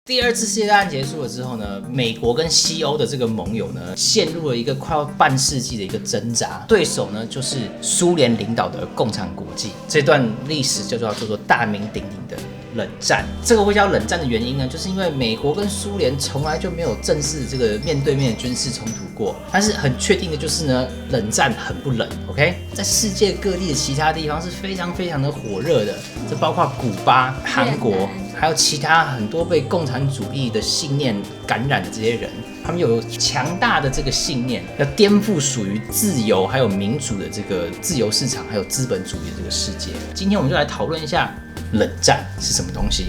第二次世界大战结束了之后呢，美国跟西欧的这个盟友呢，陷入了一个快要半世纪的一个挣扎。对手呢，就是苏联领导的共产国际。这段历史叫做大名鼎鼎的冷战。这个会叫冷战的原因呢，就是因为美国跟苏联从来就没有正式这个面对面的军事冲突过。但是很确定的就是呢，冷战很不冷 ，OK？ 在世界各地的其他地方是非常非常的火热的，这包括古巴、韩国。还有其他很多被共产主义的信念感染的这些人，他们有强大的这个信念，要颠覆属于自由还有民主的这个自由市场，还有资本主义的这个世界。今天我们就来讨论一下冷战是什么东西。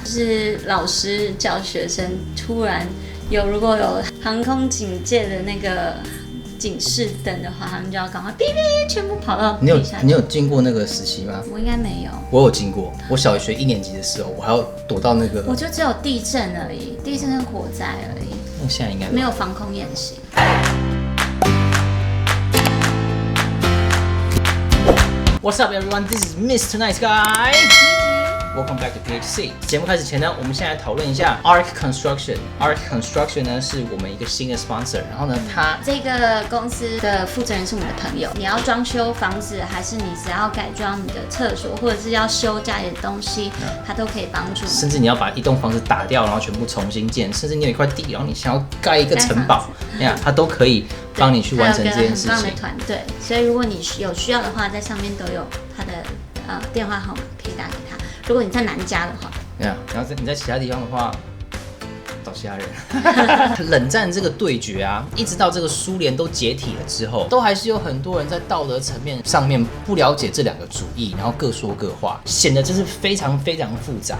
就是老师教学生突然如果有航空警戒的那个警示灯的话，他们就要赶快哔哔全部跑到地下。你有经过那个时期吗？我应该没有。我有经过，我小学1年级的时候，我还要躲到那个。我就只有地震而已，地震跟火灾而已。那现在应该没有防空演习。What's up, everyone? This is Mr. Nice Guy. Welcome back to PHC。节目开始前呢，我们现在讨论一下 Arc Construction。Arc Construction 呢是我们一个新的 sponsor， 然后呢，这个公司的负责人是我们的朋友。你要装修房子，还是你只要改装你的厕所，或者是要修家里的东西，他都可以帮助。甚至你要把一栋房子打掉，然后全部重新建，甚至你有一块地，然后你想要盖一个城堡，他都可以帮你去完成这件事情。很棒的团队，所以如果你有需要的话，在上面都有他的电话号码可以打给他。如果你在南加的话，然后你在其他地方的话，找其他人。冷战这个对决啊，一直到这个苏联都解体了之后，都还是有很多人在道德层面上面不了解这两个主义，然后各说各话，显得真是非常非常复杂。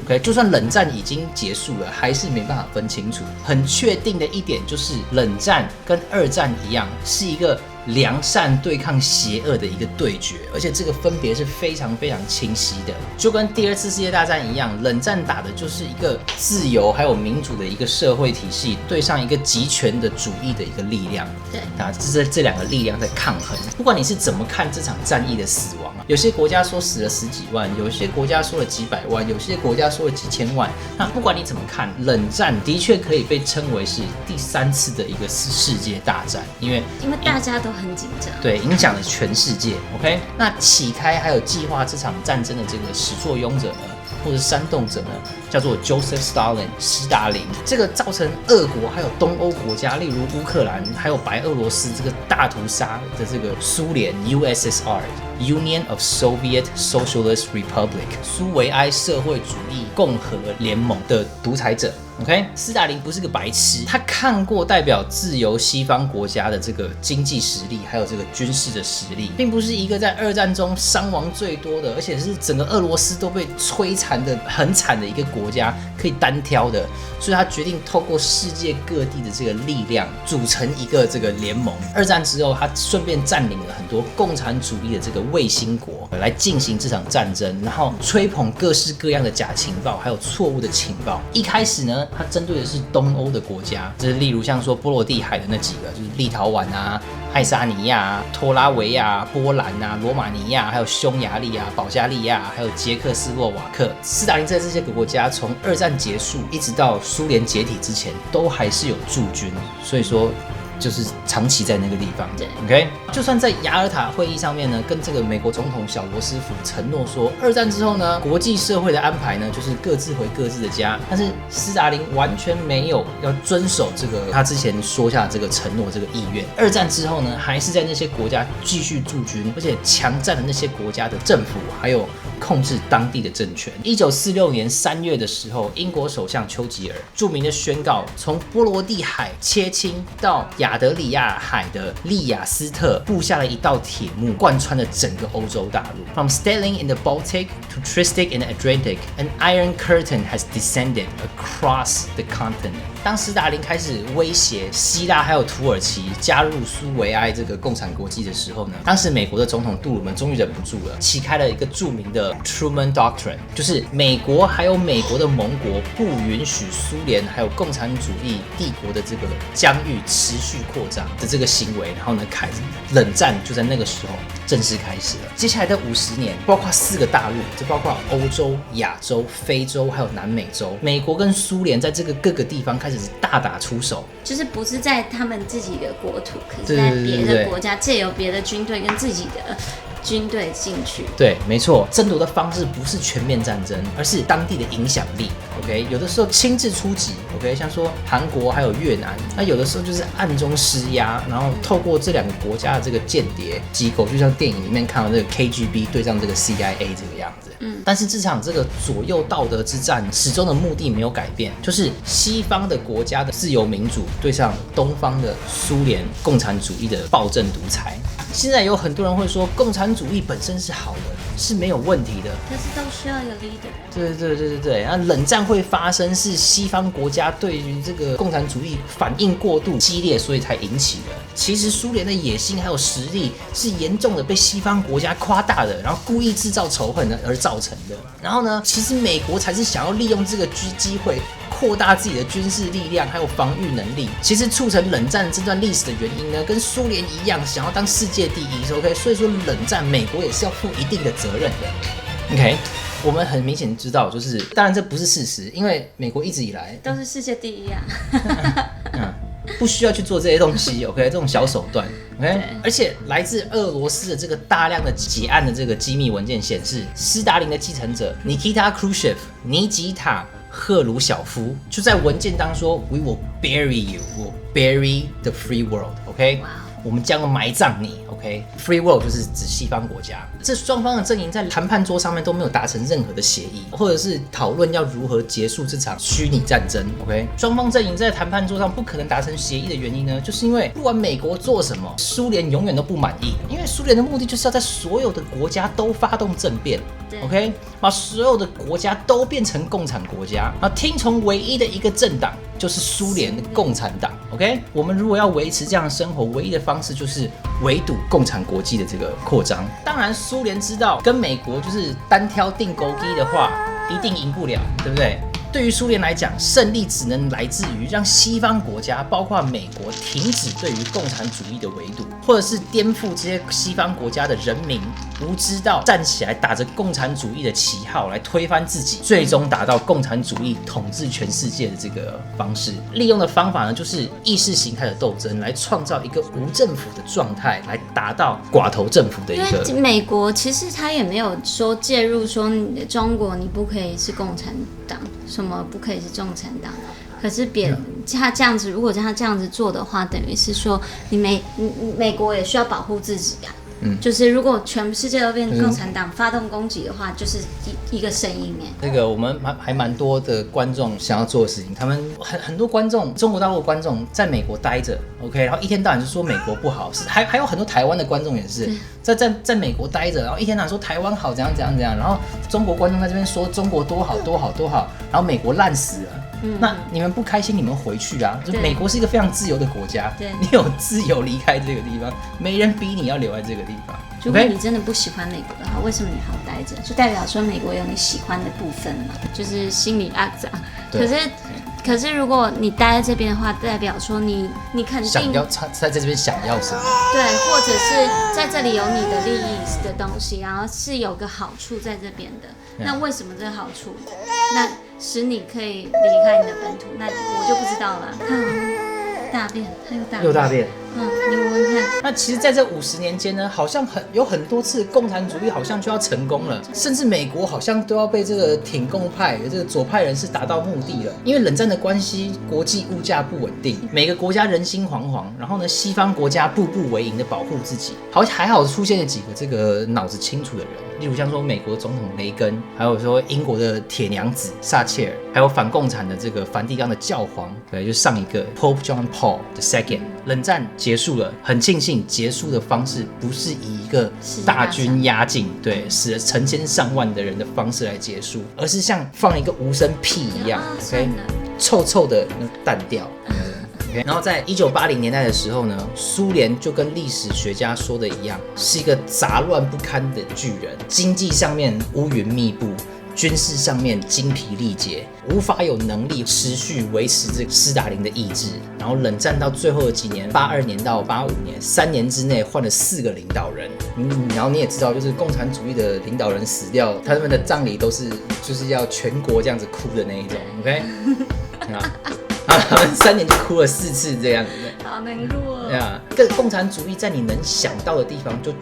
OK， 就算冷战已经结束了，还是没办法分清楚。很确定的一点就是，冷战跟二战一样，是一个良善对抗邪恶的一个对决，而且这个分别是非常非常清晰的。就跟第二次世界大战一样，冷战打的就是一个自由还有民主的一个社会体系，对上一个集权的主义的一个力量。对啊，这两个力量在抗衡。不管你是怎么看这场战役的死亡啊，有些国家说死了10几万，有些国家说了几百万，有些国家说了几千万。那不管你怎么看，冷战的确可以被称为是第3次的一个世界大战，因为大家都很紧张，对，影响了全世界。OK， 那起开还有计划这场战争的这个始作俑者呢，或者煽动者呢，叫做 Joseph Stalin 斯大林。这个造成俄国还有东欧国家，例如乌克兰还有白俄罗斯这个大屠杀的这个苏联 USSR。Union of Soviet Socialist Republic 苏维埃社会主义共和联盟的独裁者。OK， 斯大林不是个白痴，他看过代表自由西方国家的这个经济实力，还有这个军事的实力，并不是一个在二战中伤亡最多的，而且是整个俄罗斯都被摧残的很惨的一个国家可以单挑的，所以他决定透过世界各地的这个力量组成一个这个联盟。二战之后，他顺便占领了很多共产主义的这个卫星国来进行这场战争，然后吹捧各式各样的假情报，还有错误的情报。一开始呢，它针对的是东欧的国家，就是例如像说波罗的海的那几个，就是立陶宛啊、爱沙尼亚啊、托拉维亚、波兰啊、罗马尼亚，还有匈牙利啊、保加利亚，还有捷克斯洛瓦克。斯大林在这些个国家从二战结束一直到苏联解体之前，都还是有驻军，所以说就是长期在那个地方。OK， 就算在雅尔塔会议上面呢，跟这个美国总统小罗斯福承诺说，二战之后呢，国际社会的安排呢，就是各自回各自的家。但是斯大林完全没有要遵守这个他之前说下这个承诺这个意愿。二战之后呢，还是在那些国家继续驻军，而且强占了那些国家的政府，还有控制当地的政权。1946年3月的时候，英国首相丘吉尔著名的宣告，从波罗的海切清到亚得里亚海的利雅斯特布下了一道铁幕，贯穿了整个欧洲大陆。From Stalin in the Baltic to Trieste in the Adriatic, an iron curtain has descended across the continent. 当斯大林开始威胁希腊还有土耳其加入苏维埃这个共产国际的时候呢，当时美国的总统杜鲁门终于忍不住了，起开了一个著名的 Truman Doctrine， 就是美国还有美国的盟国不允许苏联还有共产主义帝国的这个疆域持续续扩张的这个行为，然后呢，冷战就在那个时候正式开始了。接下来的50年，包括4个大陆，就包括欧洲、亚洲、非洲还有南美洲，美国跟苏联在这个各个地方开始大打出手，就是不是在他们自己的国土，可是在别的国家借由别的军队跟自己的军队进去。对，没错，争夺的方式不是全面战争，而是当地的影响力。OK， 有的时候亲自出击 ，OK， 像说韩国还有越南，那有的时候就是暗中施压，然后透过这2个国家的这个间谍机构，就像电影里面看到这个 KGB 对上这个 CIA 这个样子。但是这场这个左右道德之战始终的目的没有改变，就是西方的国家的自由民主对上东方的苏联共产主义的暴政独裁。现在有很多人会说，共产主义本身是好的，是没有问题的，可是都需要一个 leader。对，那冷战会发生是西方国家对于这个共产主义反应过度激烈，所以才引起的。其实苏联的野心还有实力是严重的被西方国家夸大的，然后故意制造仇恨而造成的。然后呢，其实美国才是想要利用这个机会扩大自己的军事力量还有防御能力。其实促成冷战这段历史的原因呢，跟苏联一样，想要当世界第一 ，OK， 所以说冷战美国也是要负一定的责任的 ，OK。我们很明显知道，就是当然这不是事实，因为美国一直以来都是世界第一啊。不需要去做这些东西 ，OK， 这种小手段 ，OK， 而且来自俄罗斯的这个大量的结案的这个机密文件显示，斯大林的继承者Nikita Khrushchev 尼吉塔赫鲁晓夫就在文件当中说 ，We will bury you, we'll bury the free world，OK，、我们将要埋葬你 ，OK，Free World 就是指西方国家。这双方的阵营在谈判桌上面都没有达成任何的协议，或者是讨论要如何结束这场虚拟战争。OK， 双方阵营在谈判桌上不可能达成协议的原因呢，就是因为不管美国做什么，苏联永远都不满意，因为苏联的目的就是要在所有的国家都发动政变。OK， 把所有的国家都变成共产国家，然后听从唯一的一个政党，就是苏联的共产党。OK， 我们如果要维持这样的生活，唯一的方式就是围堵共产国际的这个扩张。当然，苏联知道跟美国就是单挑定勾机的话，一定赢不了，对不对？对于苏联来讲，胜利只能来自于让西方国家，包括美国，停止对于共产主义的围堵，或者是颠覆这些西方国家的人民无知到站起来，打着共产主义的旗号来推翻自己，最终达到共产主义统治全世界的这个方式。利用的方法呢，就是意识形态的斗争，来创造一个无政府的状态，来达到寡头政府的一个。因为美国其实他也没有说介入说中国你不可以是共产党。什么不可以是共产党？可是他这样子，如果他这样子做的话，等于是说美国也需要保护自己啊。就是如果全世界都变成共产党发动攻击的话，就是一个声音哎。这个我们还蛮多的观众想要做的事情，他们很多观众，中国大陆的观众在美国待着 ，OK， 然后一天到晚就说美国不好，还有很多台湾的观众也是在美国待着，然后一天到晚说台湾好怎样，然后中国观众在这边说中国多好，然后美国烂死了。那你们不开心，你们回去啊！就美国是一个非常自由的国家，你有自由离开这个地方，没人逼你要留在这个地方。如果你真的不喜欢美国的话，为什么你还要待着？就代表说美国有你喜欢的部分嘛，就是心理肮脏。可是如果你待在这边的话，代表说你肯定想要在这边想要什么？对，或者是在这里有你的利益的东西，然后是有个好处在这边的。那为什么这个好处？那使你可以离开你的本土，那我就不知道了。大便，它又大便。你闻闻看。那其实，在这50年间呢，好像有很多次共产主义好像就要成功了，甚至美国好像都要被这个挺共派这个左派人士达到目的了。因为冷战的关系，国际物价不稳定，每个国家人心惶惶，然后呢，西方国家步步为营的保护自己。还好出现了几个这个脑子清楚的人，例如像说美国总统雷根，还有说英国的铁娘子撒切尔，还有反共产的这个梵蒂冈的教皇，对，就上一个 Pope John Paul II。冷战结束了，很庆幸结束的方式不是以一个大军压境，对，死了成千上万的人的方式来结束，而是像放一个无声屁一样 ，OK， 臭臭的淡掉。Okay. 然后在1980年代的时候呢，苏联就跟历史学家说的一样，是一个杂乱不堪的巨人，经济上面乌云密布，军事上面精疲力竭，无法有能力持续维持这个斯大林的意志。然后冷战到最后的几年，82年到85年，3年之内换了4个领导人。然后你也知道，就是共产主义的领导人死掉，他们的葬礼都是就是要全国这样子哭的那一种 ，OK？ 他们3年就哭了4次这样子，好难过。对啊，这个共产主义在你能想到的地方就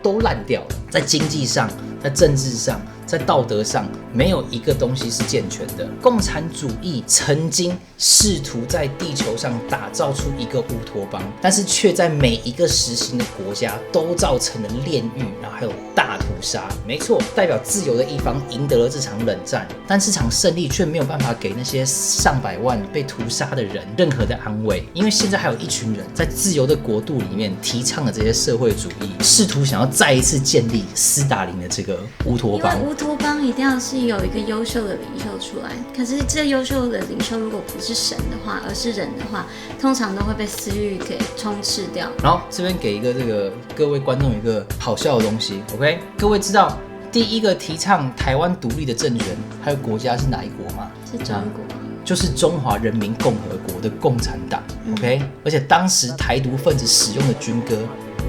都烂掉了，在经济上，在政治上，在道德上，没有一个东西是健全的。共产主义曾经试图在地球上打造出一个乌托邦，但是却在每一个实行的国家都造成了炼狱，然后还有大屠杀。没错，代表自由的一方赢得了这场冷战，但这场胜利却没有办法给那些上百万被屠杀的人任何的安慰，因为现在还有一群人在自由的国度里面提倡了这些社会主义，试图想要再一次建立斯大林的这个乌托邦。因为乌托邦一定要是有一个优秀的领袖出来，可是这优秀的领袖如果不是神的话，而是人的话，通常都会被私欲给充斥掉。然后这边给一个各位观众一个好笑的东西 ，OK？ 各位知道第一个提倡台湾独立的政权还有国家是哪一国吗？是中国。就是中华人民共和国的共产党 ，OK？ 而且当时台独分子使用的军歌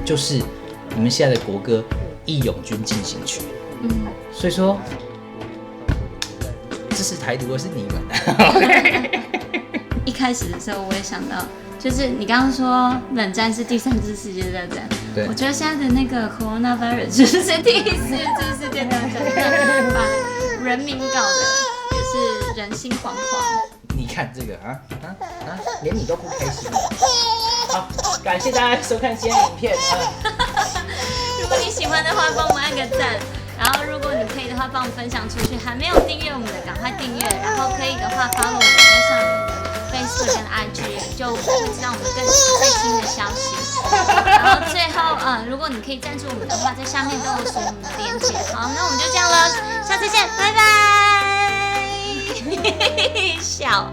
就是你们现在的国歌《义勇军进行曲》。所以说支持台独的是你们。一开始的时候我也想到，就是你刚刚说冷战是第3次世界大战，对，我觉得现在的那个 coronavirus 就是第4次世界大战，把人民搞得就是人心惶惶。你看这个连你都不开心。好，感谢大家收看今天的影片。如果你喜欢的话，帮我们按个赞。然后，如果你可以的话，帮我们分享出去。还没有订阅我们的，赶快订阅。然后可以的话，follow我们在上面的 Facebook 跟 IG， 就会知道我们更最新的消息。然后最后，如果你可以赞助我们的话，在下面都有属于我们的链接。好，那我们就这样了，下次见，拜拜。笑。